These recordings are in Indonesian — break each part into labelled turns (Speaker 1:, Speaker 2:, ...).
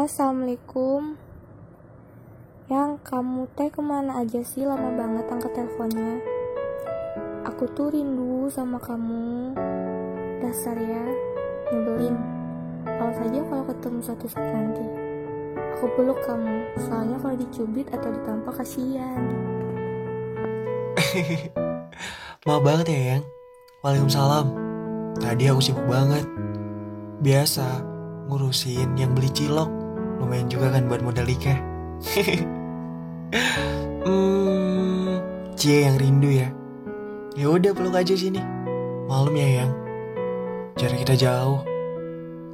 Speaker 1: Halo, assalamualaikum. Yang kamu kemana aja sih? Lama banget angkat teleponnya. Aku tuh rindu sama kamu. Dasar ya, nyebelin. Awas aja kalau ketemu suatu saat nanti. Aku peluk kamu, soalnya kalau dicubit atau ditampar kasihan.
Speaker 2: Maaf banget ya, Yang. Waalaikumsalam. Tadi aku sibuk banget. Biasa ngurusin yang beli cilok. Lumayan juga kan buat modal nikah. Cie yang rindu ya. Ya udah peluk aja sini. Malam ya, Yang. Jarak kita jauh.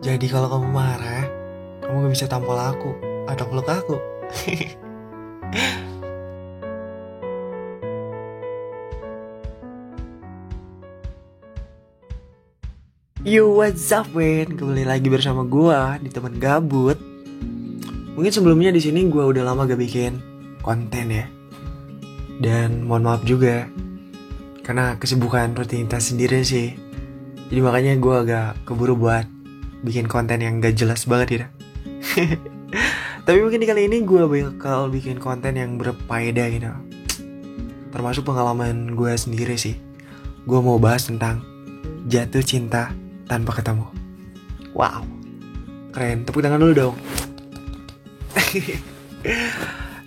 Speaker 2: Jadi kalau kamu marah, kamu gak bisa tampol aku atau peluk aku. Yo, what's up, men? Kembali lagi bersama gua di Teman Gabut. Mungkin sebelumnya di sini gua udah lama gak bikin konten ya. Dan mohon maaf juga karena kesibukan rutinitas sendiri sih. Jadi makanya gua agak keburu buat bikin konten yang gak jelas banget ya. Tapi mungkin di kali ini gua bakal bikin konten yang berfaedah gitu. Termasuk pengalaman gua sendiri sih. Gua mau bahas tentang jatuh cinta tanpa ketemu. Wow, keren. Tepuk tangan dulu dong.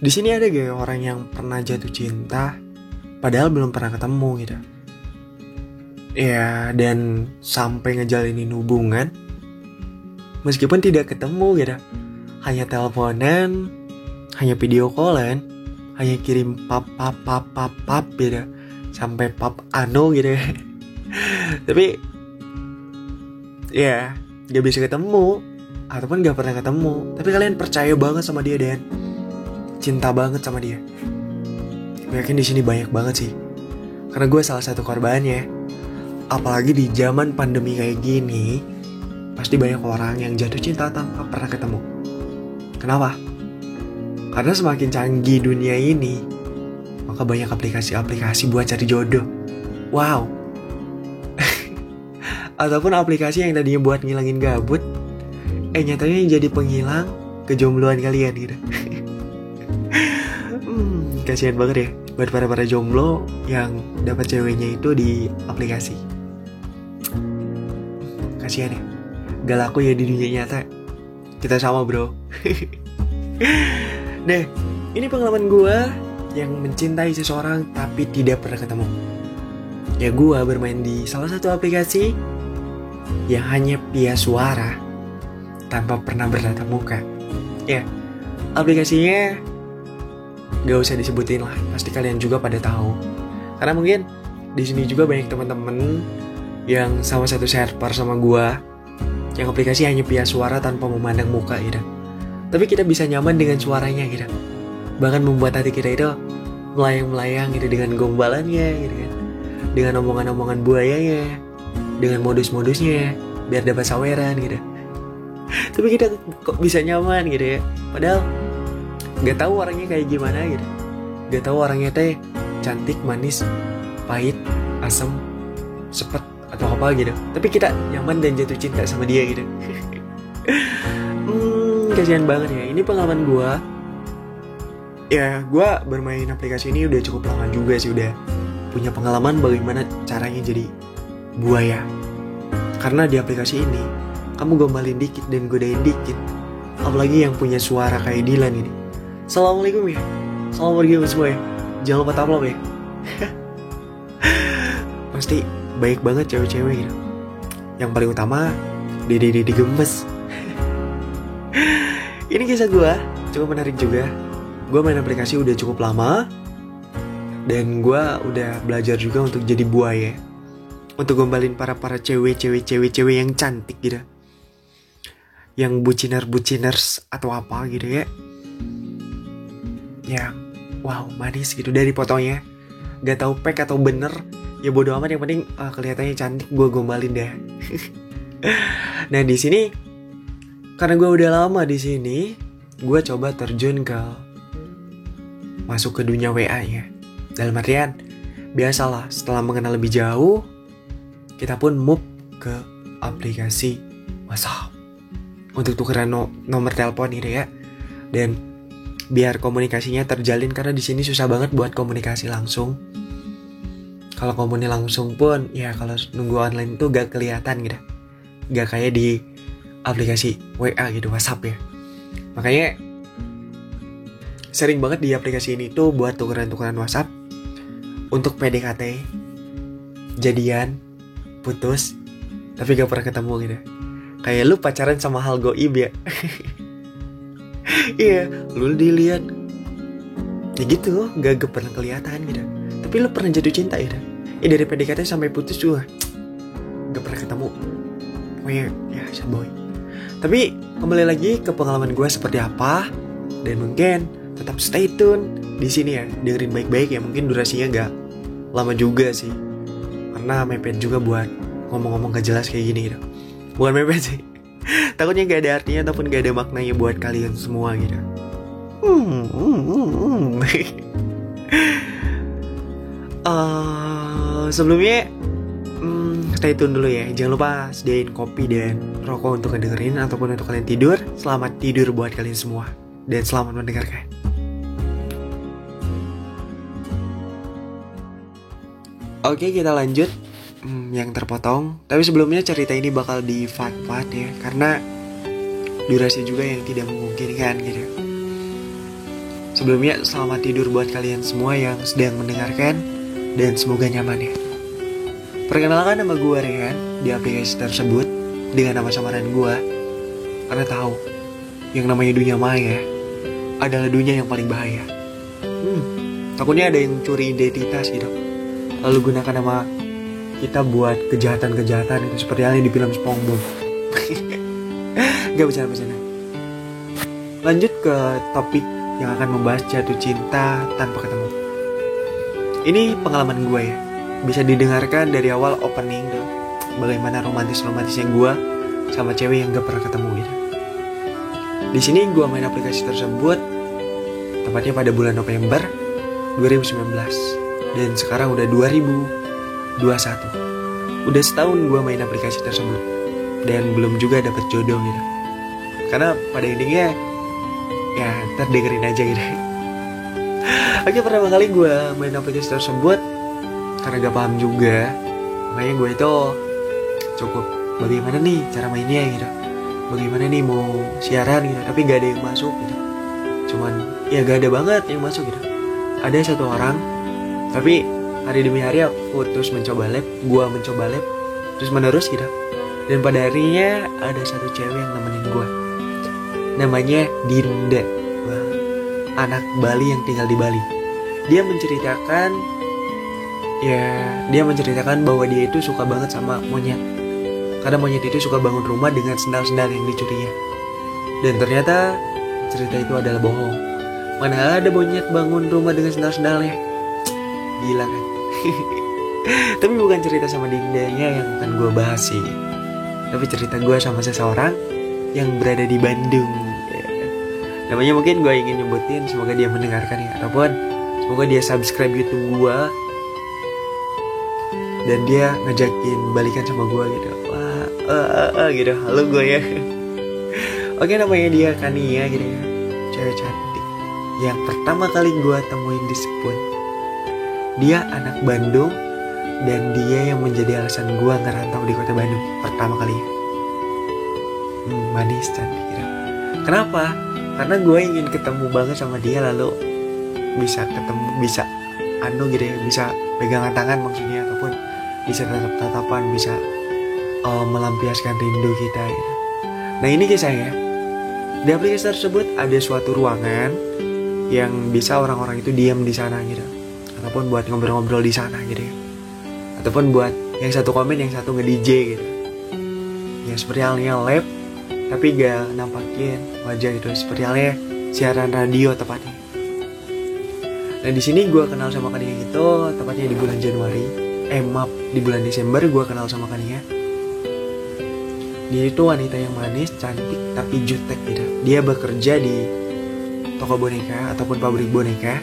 Speaker 2: Di sini ada gak orang yang pernah jatuh cinta padahal belum pernah ketemu gitu? Ya, dan sampai ngejalinin hubungan meskipun tidak ketemu gitu. Hanya teleponan, hanya video callan, hanya kirim pap gitu. Sampai pap gitu. Tapi ya gak bisa ketemu ataupun gak pernah ketemu, tapi kalian percaya banget sama dia dan cinta banget sama dia. Gue yakin di sini banyak banget sih, karena gue salah satu korbannya. Apalagi di zaman pandemi kayak gini, pasti banyak orang yang jatuh cinta tanpa pernah ketemu. Kenapa? Karena semakin canggih dunia ini, maka banyak aplikasi-aplikasi buat cari jodoh. Wow. Ataupun aplikasi yang tadinya buat ngilangin gabut, nyatanya jadi penghilang kejombloan kalian gitu. Kasihan banget ya buat para jomblo yang dapat ceweknya itu di aplikasi. Kasihan ya, gak laku ya di dunia nyata. Kita sama bro. Nah, ini pengalaman gue yang mencintai seseorang tapi tidak pernah ketemu. Ya, gue bermain di salah satu aplikasi yang hanya via suara tanpa pernah bertatap muka. Ya, aplikasinya gak usah disebutin lah, pasti kalian juga pada tahu. Karena mungkin di sini juga banyak teman-teman yang sama satu server sama gua, yang aplikasi hanya via suara tanpa memandang muka gitu. Tapi kita bisa nyaman dengan suaranya gitu. Bahkan membuat hati kita itu melayang-melayang gitu dengan gombalannya gitu kan. Dengan omongan-omongan buayanya, dengan modus-modusnya biar dapat saweran gitu. Tapi kita kok bisa nyaman gitu ya. Padahal gak tahu orangnya kayak gimana gitu. Gak tahu orangnya teh cantik, manis, pahit, asem, sepet atau apa gitu. Tapi kita nyaman dan jatuh cinta sama dia gitu. Kasihan banget ya. Ini pengalaman gue. Ya, gue bermain aplikasi ini udah cukup lama juga sih. Udah punya pengalaman bagaimana caranya jadi buaya. Karena di aplikasi ini kamu gombalin dikit dan godain dikit. Apalagi yang punya suara kayak Dilan ini. Assalamualaikum ya. Assalamualaikum semua ya. Jangan lupa taplop ya. Pasti baik banget cewek-cewek gitu. Yang paling utama Dede gemes. Ini kisah gue cukup menarik juga. Gue main aplikasi udah cukup lama, dan gue udah belajar juga untuk jadi buaya, untuk gombalin para cewek yang cantik gitu, yang buciners atau apa gitu ya, yang wow manis gitu dari fotonya. Gak tahu fake atau bener, ya bodo amat, yang penting kelihatannya cantik, gue gombalin deh. Nah di sini karena gue udah lama di sini, gue coba terjun ke masuk ke dunia WA ya. Dalam artian, biasalah setelah mengenal lebih jauh, kita pun move ke aplikasi WhatsApp. untuk tukeran nomor telepon gitu ya. Dan biar komunikasinya terjalin, karena di sini susah banget buat komunikasi langsung. Kalau komunikasi langsung pun ya kalau nunggu online tuh gak kelihatan gitu. Gak kayak di aplikasi WA gitu, WhatsApp ya. Makanya sering banget di aplikasi ini tuh buat tukeran-tukeran WhatsApp untuk PDKT, jadian, putus, tapi gak pernah ketemu gitu. Kayak lu pacaran sama hal goib ya. Iya, lu dilihat ya gitu, gak pernah kelihatan gitu. Tapi lu pernah jatuh cinta gitu. Dari PDKT sampai putus juga gak pernah ketemu. Oh ya sad boy. Tapi kembali lagi ke pengalaman gue seperti apa, dan mungkin tetap stay tune di sini ya, dengerin baik-baik ya. Mungkin durasinya gak lama juga sih, karena mepet juga buat ngomong-ngomong gak jelas kayak gini gitu. Bukan mepet sih, takutnya gak ada artinya ataupun gak ada maknanya buat kalian semua gitu. Sebelumnya stay tune dulu ya. Jangan lupa sediain kopi dan rokok untuk ngedengerin ataupun untuk kalian tidur. Selamat tidur buat kalian semua, dan selamat mendengarkan. Oke, kita lanjut yang terpotong. Tapi sebelumnya cerita ini bakal di part-part ya, karena durasi juga yang tidak memungkinkan gitu. Sebelumnya selamat tidur buat kalian semua yang sedang mendengarkan, dan semoga nyaman ya. Perkenalkan, nama gue Rehan di aplikasi tersebut dengan nama samaran gue, karena tahu yang namanya dunia maya adalah dunia yang paling bahaya. Takutnya ada yang curi identitas gitu, lalu gunakan nama kita buat kejahatan-kejahatan itu, seperti halnya di film SpongeBob. Gak bercanda. Lanjut ke topik yang akan membahas jatuh cinta tanpa ketemu. Ini pengalaman gue ya, bisa didengarkan dari awal opening tuh, bagaimana romantisnya gue sama cewek yang gak pernah ketemu gitu. Di sini gue main aplikasi tersebut tepatnya pada bulan November 2019, dan sekarang udah 2021. Udah setahun gue main aplikasi tersebut, dan belum juga dapet jodoh gitu. Karena pada intinya ya terdengerin aja gitu. Oke, pertama kali gue main aplikasi tersebut karena gak paham juga, makanya gue itu cukup bagaimana nih cara mainnya gitu, bagaimana nih mau siaran gitu, tapi gak ada yang masuk gitu. Cuman ya gak ada banget yang masuk gitu. Ada satu orang, tapi hari demi hari aku terus mencoba lab, gue mencoba lab terus menerus gitu. Dan pada harinya ada satu cewek yang nemenin gue, namanya Dinda, anak Bali yang tinggal di Bali. Dia menceritakan bahwa dia itu suka banget sama monyet, karena monyet itu suka bangun rumah dengan sendal-sendal yang dicurinya. Dan ternyata cerita itu adalah bohong. Mana ada monyet bangun rumah dengan sendal-sendalnya? Gila kan? Tapi bukan cerita sama Dindanya yang akan gue bahas sih, tapi cerita gue sama seseorang yang berada di Bandung. Namanya mungkin gue ingin nyebutin, semoga dia mendengarkan ya, ataupun semoga dia subscribe YouTube gue dan dia ngajakin balikan sama gue gitu. Gitu, halo gue ya. Oke, namanya dia Kania gitu ya, cewek cantik yang pertama kali gue temuin di Sepun. Dia anak Bandung, dan dia yang menjadi alasan gue ngerantau di kota Bandung pertama kali. Manis, cantik gitu. Kenapa? Karena gue ingin ketemu banget sama dia, lalu bisa ketemu, bisa gitu ya, bisa pegangan tangan maksudnya, ataupun bisa tatap-tatapan, bisa melampiaskan rindu kita gitu. Nah, ini kisahnya. Di aplikasi tersebut ada suatu ruangan yang bisa orang-orang itu diam di sana gitu, ataupun buat ngobrol-ngobrol di sana gitu ya, ataupun buat yang satu komen yang satu nge-DJ gitu. Ya seperti halnya lab, tapi gak nampakin wajah gitu, seperti halnya siaran radio tepatnya. Nah, di sini gue kenal sama Kania itu tepatnya di bulan Januari. Di bulan Desember gue kenal sama Kania. Dia itu wanita yang manis, cantik, tapi jutek gitu. Dia bekerja di toko boneka ataupun pabrik boneka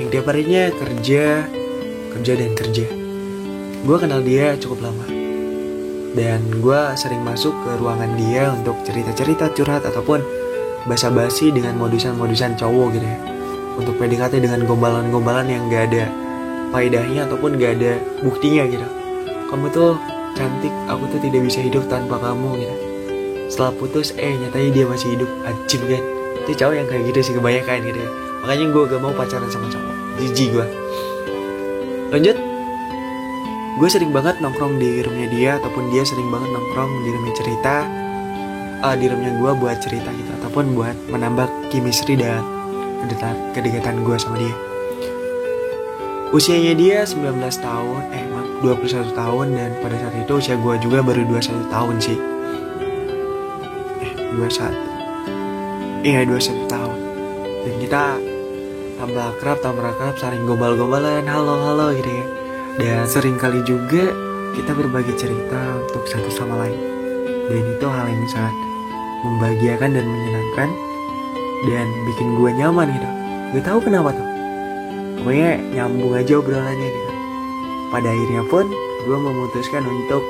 Speaker 2: yang tiap harinya kerja. Gue kenal dia cukup lama. Dan gue sering masuk ke ruangan dia untuk cerita-cerita curhat ataupun basa-basi dengan modusan-modusan cowok gitu ya. Untuk PDKT dengan gombalan-gombalan yang gak ada faedahnya ataupun gak ada buktinya gitu. Kamu tuh cantik, aku tuh tidak bisa hidup tanpa kamu gitu. Setelah putus, nyatanya dia masih hidup. Ajib kan. Itu cowok yang kayak gitu sih kebanyakan gitu ya. Makanya gue gak mau pacaran sama cowok. Jijik gue. Lanjut. Gue sering banget nongkrong di roomnya dia, ataupun dia sering banget nongkrong di roomnya di roomnya gue buat cerita gitu, ataupun buat menambah chemistry dan kedekatan gue sama dia. Usianya dia 19 tahun, 21 tahun, dan pada saat itu usia gue juga baru 21 tahun sih. 21 tahun. Dan kita tambah akrab, saling gombal-gombalan, halo gitu ya. Dan sering kali juga kita berbagi cerita untuk satu sama lain. Dan itu hal yang sangat membahagiakan dan menyenangkan dan bikin gue nyaman gitu. Gak tahu kenapa tuh. Pokoknya nyambung aja obrolannya gitu. Pada akhirnya pun gue memutuskan untuk